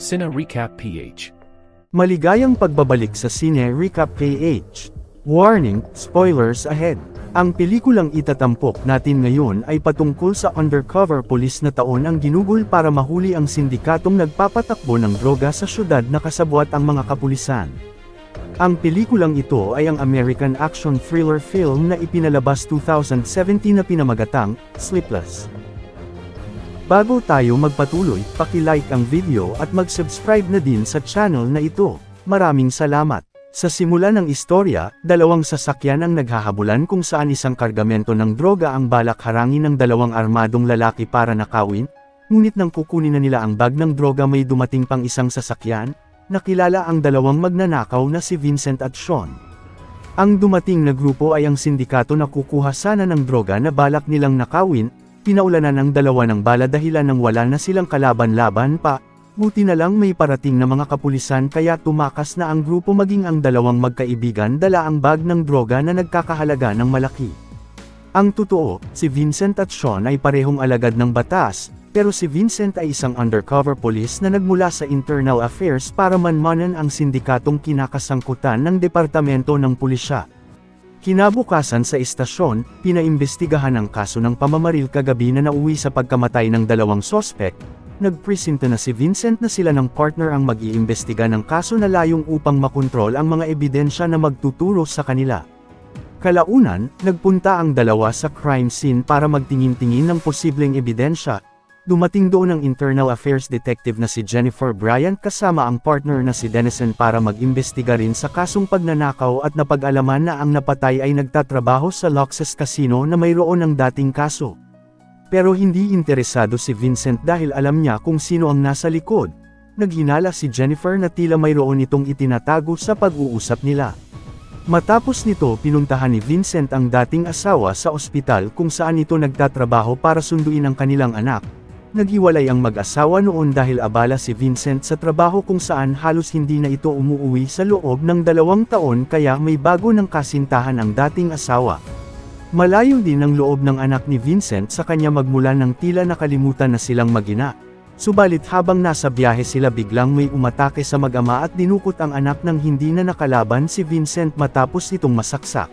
Cine Recap PH. Maligayang pagbabalik sa Cine Recap PH. Warning, spoilers ahead. Ang pelikulang itatampok natin ngayon ay patungkol sa undercover police na taon ang ginugol para mahuli ang sindikatong nagpapatakbo ng droga sa syudad na kasabwat ang mga kapulisan. Ang pelikulang ito ay ang American action thriller film na ipinalabas 2017 na pinamagatang Sleepless. Bago tayo magpatuloy, paki-like ang video at mag-subscribe na din sa channel na ito. Maraming salamat. Sa simula ng istorya, dalawang sasakyan ang naghahabulan kung saan isang kargamento ng droga ang balak harangin ng dalawang armadong lalaki para nakawin, ngunit nang kukunin na nila ang bag ng droga may dumating pang isang sasakyan, nakilala ang dalawang magnanakaw na si Vincent at Sean. Ang dumating na grupo ay ang sindikato na kukuha sana ng droga na balak nilang nakawin, pinaulanan ng dalawa ng bala dahilan ng wala na silang kalaban-laban pa. Buti na lang may parating na mga kapulisan kaya tumakas na ang grupo maging ang dalawang magkaibigan dala ang bag ng droga na nagkakahalaga ng malaki. Ang totoo, si Vincent at Sean ay parehong alagad ng batas, pero si Vincent ay isang undercover police na nagmula sa Internal Affairs para manmanan ang sindikatong kinakasangkutan ng Departamento ng Pulisya. Kinabukasan sa istasyon, pinaimbestigahan ang kaso ng pamamaril kagabi na nauwi sa pagkamatay ng dalawang sospek. Nagpresenta na si Vincent na sila ng partner ang mag-iimbestiga ng kaso na layong upang makontrol ang mga ebidensya na magtuturo sa kanila. Kalaunan, nagpunta ang dalawa sa crime scene para magtingin-tingin ng posibleng ebidensya. Dumating doon ang Internal Affairs Detective na si Jennifer Bryant kasama ang partner na si Dennison para mag-imbestiga rin sa kasong pagnanakaw at napag-alaman na ang napatay ay nagtatrabaho sa Luxus Casino na mayroon ng dating kaso. Pero hindi interesado si Vincent dahil alam niya kung sino ang nasa likod. Naghinala si Jennifer na tila mayroon itong itinatago sa pag-uusap nila. Matapos nito pinuntahan ni Vincent ang dating asawa sa ospital kung saan ito nagtatrabaho para sunduin ang kanilang anak. Naghiwalay ang mag-asawa noon dahil abala si Vincent sa trabaho kung saan halos hindi na ito umuuwi sa loob ng 2 taon kaya may bago ng kasintahan ang dating asawa. Malayo din ang loob ng anak ni Vincent sa kanya magmula nang tila nakalimutan na silang mag-ina. Subalit habang nasa biyahe sila biglang may umatake sa mag-ama at dinukot ang anak nang hindi na nakalaban si Vincent matapos itong masaksak.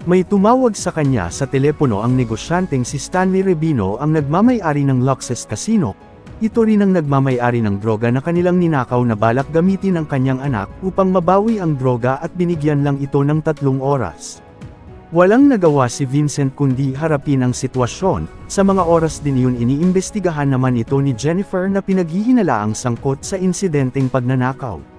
May tumawag sa kanya sa telepono ang negosyanteng si Stanley Revino ang nagmamay-ari ng Luxus Casino. Ito rin ang nagmamay-ari ng droga na kanilang ninakaw na balak gamitin ng kanyang anak upang mabawi ang droga at binigyan lang ito ng 3 oras. Walang nagawa si Vincent kundi harapin ang sitwasyon. Sa mga oras din yun iniimbestigahan naman ito ni Jennifer na pinaghihinalaang sangkot sa insidenteng pagnanakaw.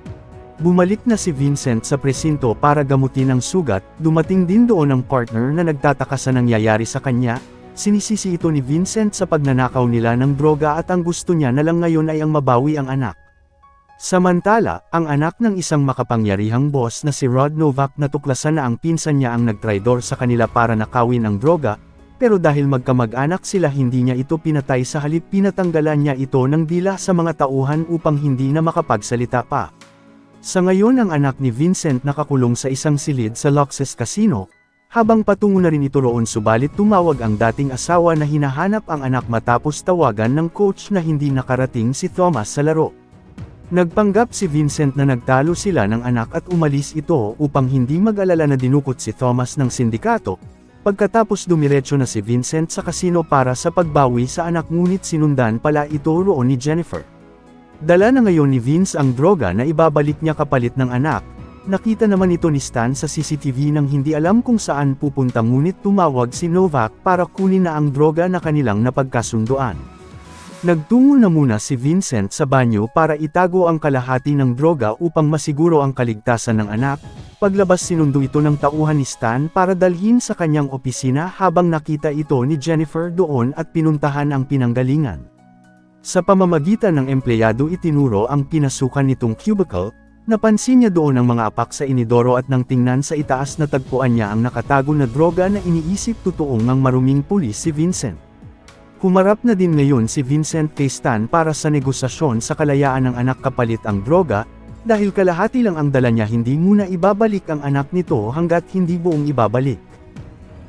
Bumalik na si Vincent sa presinto para gamutin ang sugat, dumating din doon ang partner na nagtataka sa nangyayari sa kanya. Sinisisi ito ni Vincent sa pagnanakaw nila ng droga at ang gusto niya na lang ngayon ay ang mabawi ang anak. Samantala, ang anak ng isang makapangyarihang boss na si Rod Novak natuklasan na ang pinsan niya ang nagtraidor sa kanila para nakawin ang droga, pero dahil magkamag-anak sila hindi niya ito pinatay sa halip pinatanggalan niya ito ng dila sa mga tauhan upang hindi na makapagsalita pa. Sa ngayon ang anak ni Vincent nakakulong sa isang silid sa Luxus Casino, habang patungo na rin ito roon subalit tumawag ang dating asawa na hinahanap ang anak matapos tawagan ng coach na hindi nakarating si Thomas sa laro. Nagpanggap si Vincent na nagtalo sila ng anak at umalis ito upang hindi mag-alala na dinukot si Thomas ng sindikato. Pagkatapos dumiretso na si Vincent sa kasino para sa pagbawi sa anak ngunit sinundan pala ito roon ni Jennifer. Dala na ngayon ni Vince ang droga na ibabalik niya kapalit ng anak. Nakita naman ito ni Stan sa CCTV nang hindi alam kung saan pupunta ngunit tumawag si Novak para kunin na ang droga na kanilang napagkasunduan. Nagtungo na muna si Vincent sa banyo para itago ang kalahati ng droga upang masiguro ang kaligtasan ng anak. Paglabas sinundo ito ng tauhan ni Stan para dalhin sa kanyang opisina habang nakita ito ni Jennifer doon at pinuntahan ang pinanggalingan. Sa pamamagitan ng empleyado itinuro ang pinasukan nitong cubicle, napansin niya doon ang mga apak sa inidoro at nang tingnan sa itaas na tagpuan niya ang nakatago na droga na iniisip totoong ang maruming pulis si Vincent. Humarap na din ngayon si Vincent kay Stan para sa negosasyon sa kalayaan ng anak kapalit ang droga, dahil kalahati lang ang dala niya hindi muna ibabalik ang anak nito hanggat hindi buong ibabalik.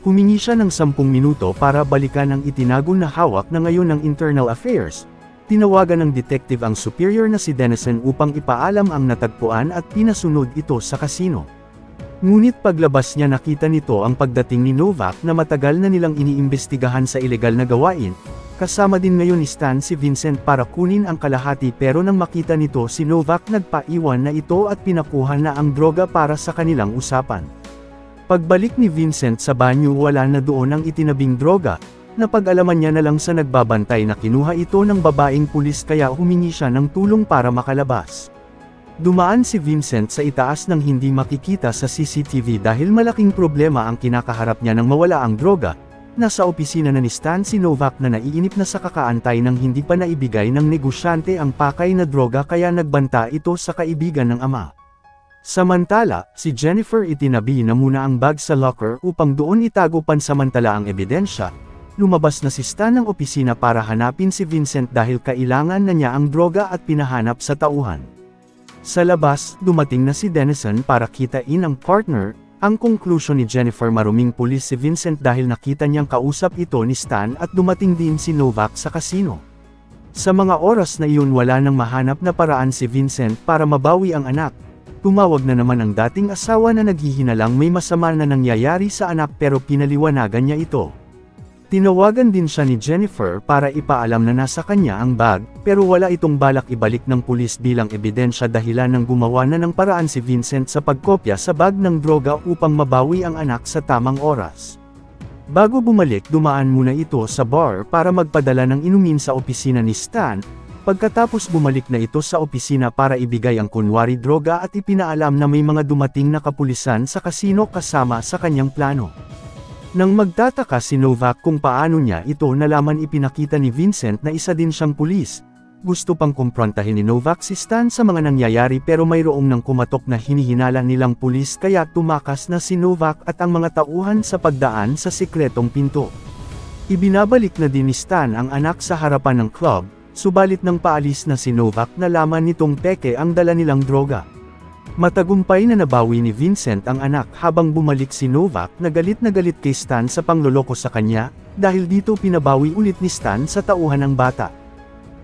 Humingi siya ng 10 minuto para balikan ang itinago na hawak na ngayon ng Internal Affairs. Tinawagan ng detective ang superior na si Dennison upang ipaalam ang natagpuan at pinasunod ito sa kasino. Ngunit paglabas niya nakita nito ang pagdating ni Novak na matagal na nilang iniimbestigahan sa ilegal na gawain. Kasama din ngayon ni Stan si Vincent para kunin ang kalahati pero nang makita nito si Novak nagpaiwan na ito at pinakuha na ang droga para sa kanilang usapan. Pagbalik ni Vincent sa banyo wala na doon ang itinabing droga, napag-alaman niya na lang sa nagbabantay na kinuha ito ng babaeng pulis kaya humingi siya ng tulong para makalabas. Dumaan si Vincent sa itaas ng hindi makikita sa CCTV dahil malaking problema ang kinakaharap niya nang mawala ang droga. Nasa opisina na ni Stan si Novak na naiinip na sa kakaantay ng hindi pa naibigay ng negosyante ang pakay na droga kaya nagbanta ito sa kaibigan ng ama. Samantala, si Jennifer itinabi na muna ang bag sa locker upang doon itago pansamantala ang ebidensya. Lumabas na si Stan ng opisina para hanapin si Vincent dahil kailangan na niya ang droga at pinahanap sa tauhan. Sa labas, dumating na si Dennison para kitain ang partner. Ang konklusyon ni Jennifer maruming pulis si Vincent dahil nakita niyang kausap ito ni Stan at dumating din si Novak sa kasino. Sa mga oras na iyon wala nang mahanap na paraan si Vincent para mabawi ang anak. Tumawag na naman ang dating asawa na naghihinalang may masama na nangyayari sa anak pero pinaliwanagan niya ito. Tinawagan din siya ni Jennifer para ipaalam na nasa kanya ang bag, pero wala itong balak ibalik ng pulis bilang ebidensya dahilan ng gumawa na ng paraan si Vincent sa pagkopya sa bag ng droga upang mabawi ang anak sa tamang oras. Bago bumalik dumaan muna ito sa bar para magpadala ng inumin sa opisina ni Stan, pagkatapos bumalik na ito sa opisina para ibigay ang kunwari droga at ipinaalam na may mga dumating na kapulisan sa kasino kasama sa kanyang plano. Nang magtataka si Novak kung paano niya ito nalaman ipinakita ni Vincent na isa din siyang pulis. Gusto pang kumprontahin ni Novak si Stan sa mga nangyayari pero mayroong nang kumatok na hinihinala nilang pulis kaya tumakas na si Novak at ang mga tauhan sa pagdaan sa sikretong pinto. Ibinabalik na din ni Stan ang anak sa harapan ng club, subalit nang paalis na si Novak nalaman nitong peke ang dala nilang droga. Matagumpay na nabawi ni Vincent ang anak habang bumalik si Novak na galit kay Stan sa pangloloko sa kanya, dahil dito pinabawi ulit ni Stan sa tauhan ng bata.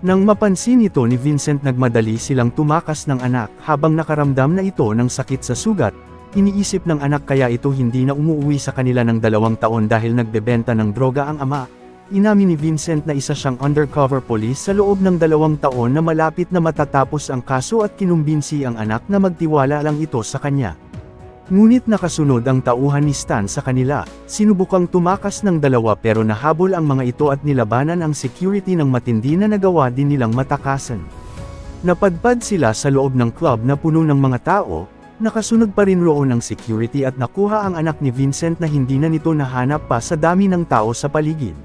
Nang mapansin ito ni Vincent nagmadali silang tumakas ng anak habang nakaramdam na ito ng sakit sa sugat, iniisip ng anak kaya ito hindi na umuwi sa kanila ng 2 taon dahil nagbebenta ng droga ang ama. Inamin ni Vincent na isa siyang undercover police sa loob ng 2 taon na malapit na matatapos ang kaso at kinumbinsi ang anak na magtiwala lang ito sa kanya. Ngunit nakasunod ang tauhan ni Stan sa kanila, sinubukang tumakas ng 2 pero nahabol ang mga ito at nilabanan ang security ng matindi na nagawa din nilang matakasan. Napadpad sila sa loob ng club na puno ng mga tao, nakasunod pa rin roon ang security at nakuha ang anak ni Vincent na hindi na nito nahanap pa sa dami ng tao sa paligid.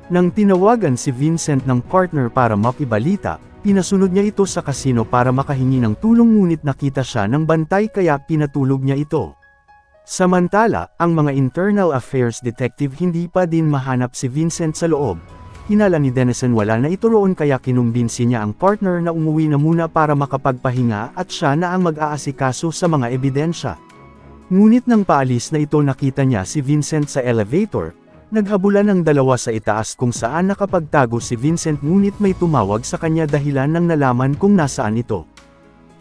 Nang tinawagan si Vincent ng partner para makibalita, pinasunod niya ito sa kasino para makahingi ng tulong ngunit nakita siya ng bantay kaya pinatulog niya ito. Samantala, ang mga internal affairs detective hindi pa din mahanap si Vincent sa loob. Hinala ni Dennison wala na ito roon kaya kinumbinsi niya ang partner na umuwi na muna para makapagpahinga at siya na ang mag-aasikaso sa mga ebidensya. Ngunit nang paalis na ito nakita niya si Vincent sa elevator. Naghabulan ng 2 sa itaas kung saan nakapagtago si Vincent ngunit may tumawag sa kanya dahilan nang nalaman kung nasaan ito.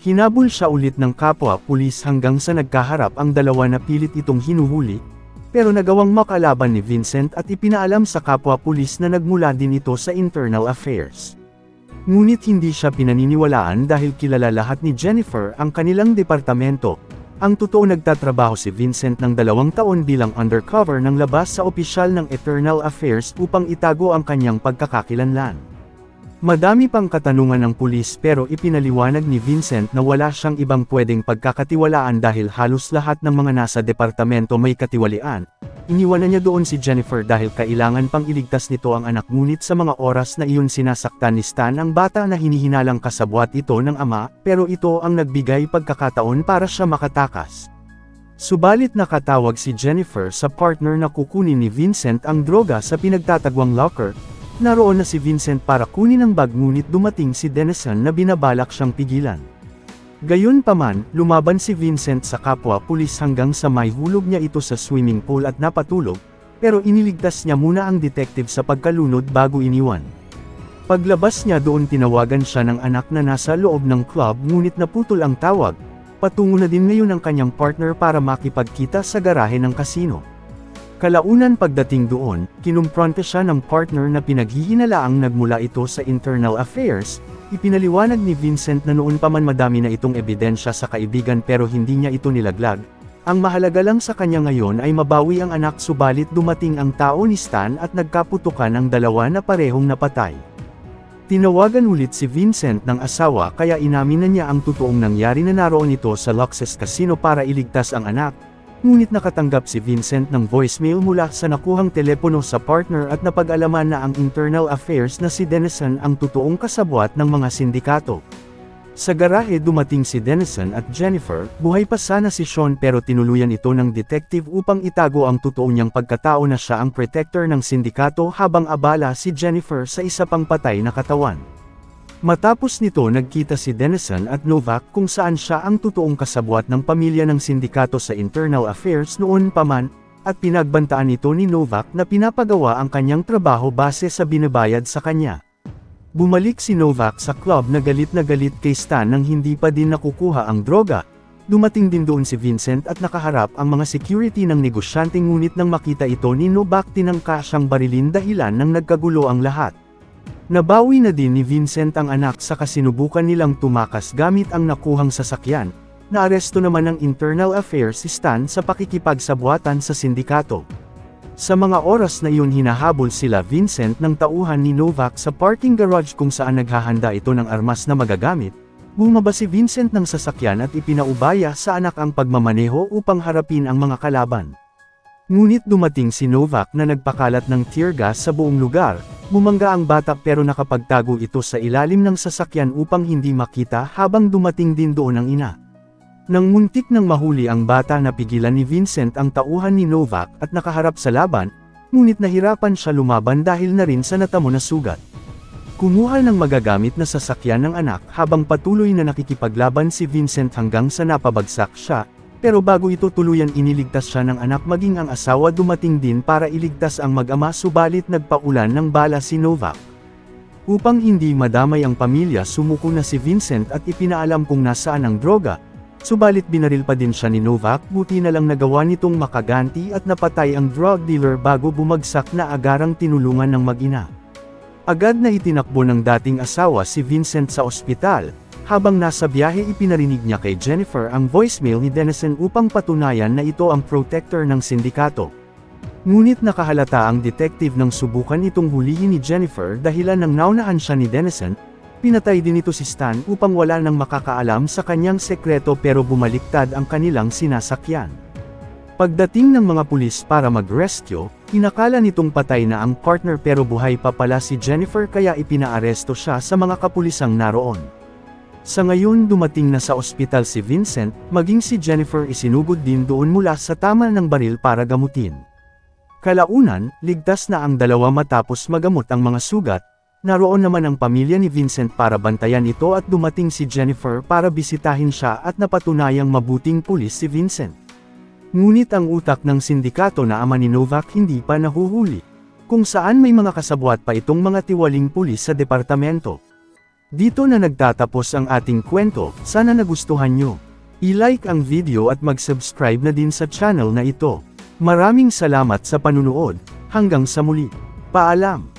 Hinabol siya ulit ng kapwa pulis hanggang sa nagkaharap ang 2 na pilit itong hinuhuli, pero nagawang makalaban ni Vincent at ipinaalam sa kapwa pulis na nagmula din ito sa internal affairs. Ngunit hindi siya pinaniniwalaan dahil kilala lahat ni Jennifer ang kanilang departamento. Ang totoo nagtatrabaho si Vincent ng 2 taon bilang undercover nang labas sa opisyal ng Internal Affairs upang itago ang kanyang pagkakakilanlan. Madami pang katanungan ng pulis pero ipinaliwanag ni Vincent na wala siyang ibang pwedeng pagkakatiwalaan dahil halos lahat ng mga nasa departamento may katiwalian. Iniwanan niya doon si Jennifer dahil kailangan pang iligtas nito ang anak ngunit sa mga oras na iyon sinasaktan ni Stan ang bata na hinihinalang kasabwat ito ng ama, pero ito ang nagbigay pagkakataon para siya makatakas. Subalit nakatawag si Jennifer sa partner na kukunin ni Vincent ang droga sa pinagtatagwang locker. Naroon na si Vincent para kunin ang bag ngunit dumating si Dennison na binabalak siyang pigilan. Gayunpaman, lumaban si Vincent sa kapwa pulis hanggang sa maihulog niya ito sa swimming pool at napatulog, pero iniligtas niya muna ang detective sa pagkalunod bago iniwan. Paglabas niya doon tinawagan siya ng anak na nasa loob ng club ngunit naputol ang tawag. Patungo na din ngayon ang kanyang partner para makipagkita sa garahe ng kasino. Kalaunan pagdating doon, kinumpronte siya ng partner na pinaghihinalaang nagmula ito sa internal affairs. Ipinaliwanag ni Vincent na noon pa man madami na itong ebidensya sa kaibigan pero hindi niya ito nilaglag. Ang mahalaga lang sa kanya ngayon ay mabawi ang anak subalit dumating ang tao ni Stan at nagkaputukan ang dalawa na parehong napatay. Tinawagan ulit si Vincent ng asawa kaya inamin na niya ang totoong nangyari na naroon ito sa Luxus Casino para iligtas ang anak. Ngunit nakatanggap si Vincent ng voicemail mula sa nakuhang telepono sa partner at napag-alaman na ang internal affairs na si Dennison ang totoong kasabwat ng mga sindikato. Sa garahe dumating si Dennison at Jennifer, buhay pa sana si Sean pero tinuluyan ito ng detective upang itago ang totoo niyang pagkatao na siya ang protector ng sindikato habang abala si Jennifer sa isa pang patay na katawan. Matapos nito nagkita si Dennison at Novak kung saan siya ang totoong kasabwat ng pamilya ng sindikato sa internal affairs noon pa man, at pinagbantaan ito ni Novak na pinapagawa ang kanyang trabaho base sa binabayad sa kanya. Bumalik si Novak sa club na galit kay Stan nang hindi pa din nakukuha ang droga. Dumating din doon si Vincent at nakaharap ang mga security ng negosyante ngunit nang makita ito ni Novak tinangka siyang barilin dahilan nang nagkagulo ang lahat. Nabawi na din ni Vincent ang anak saka sinubukan nilang tumakas gamit ang nakuhang sasakyan. Naaresto naman ng internal affairs si Stan sa pakikipagsabwatan sa sindikato. Sa mga oras na iyon hinahabol sila Vincent ng tauhan ni Novak sa parking garage kung saan naghahanda ito ng armas na magagamit. Bumaba si Vincent ng sasakyan at ipinaubaya sa anak ang pagmamaneho upang harapin ang mga kalaban. Ngunit dumating si Novak na nagpakalat ng tear gas sa buong lugar. Bumangga ang bata pero nakapagtago ito sa ilalim ng sasakyan upang hindi makita habang dumating din doon ang ina. Nang muntik nang mahuli ang bata napigilan ni Vincent ang tauhan ni Novak at nakaharap sa laban, ngunit nahirapan siya lumaban dahil na rin sa natamo na sugat. Kumuha ng magagamit na sasakyan ng anak habang patuloy na nakikipaglaban si Vincent hanggang sa napabagsak siya, pero bago ito tuluyan iniligtas siya ng anak maging ang asawa dumating din para iligtas ang mag-ama subalit nagpaulan ng bala si Novak. Upang hindi madamay ang pamilya sumuko na si Vincent at ipinaalam kung nasaan ang droga. Subalit binaril pa din siya ni Novak, buti na lang nagawa nitong makaganti at napatay ang drug dealer bago bumagsak na agarang tinulungan ng mag-ina. Agad na itinakbo ng dating asawa si Vincent sa ospital, habang nasa biyahe ipinarinig niya kay Jennifer ang voicemail ni Dennison upang patunayan na ito ang protector ng sindikato. Ngunit nakahalata ang detective nang subukan itong hulihin ni Jennifer dahilan ng naunahan siya ni Dennison. Pinatay din ito si Stan upang wala nang makakaalam sa kanyang sekreto pero bumaliktad ang kanilang sinasakyan. Pagdating ng mga pulis para mag-rescue, inakala nitong patay na ang partner pero buhay pa pala si Jennifer kaya ipinaaresto siya sa mga kapulisang naroon. Sa ngayon dumating na sa ospital si Vincent, maging si Jennifer isinugod din doon mula sa tama ng baril para gamutin. Kalaunan, ligtas na ang dalawa matapos magamot ang mga sugat. Naroon naman ang pamilya ni Vincent para bantayan ito at dumating si Jennifer para bisitahin siya at napatunayang mabuting pulis si Vincent. Ngunit ang utak ng sindikato na ama ni Novak hindi pa nahuhuli, kung saan may mga kasabwat pa itong mga tiwaling pulis sa departamento. Dito na nagtatapos ang ating kwento, sana nagustuhan nyo. I-like ang video at mag-subscribe na din sa channel na ito. Maraming salamat sa panunood, hanggang sa muli. Paalam!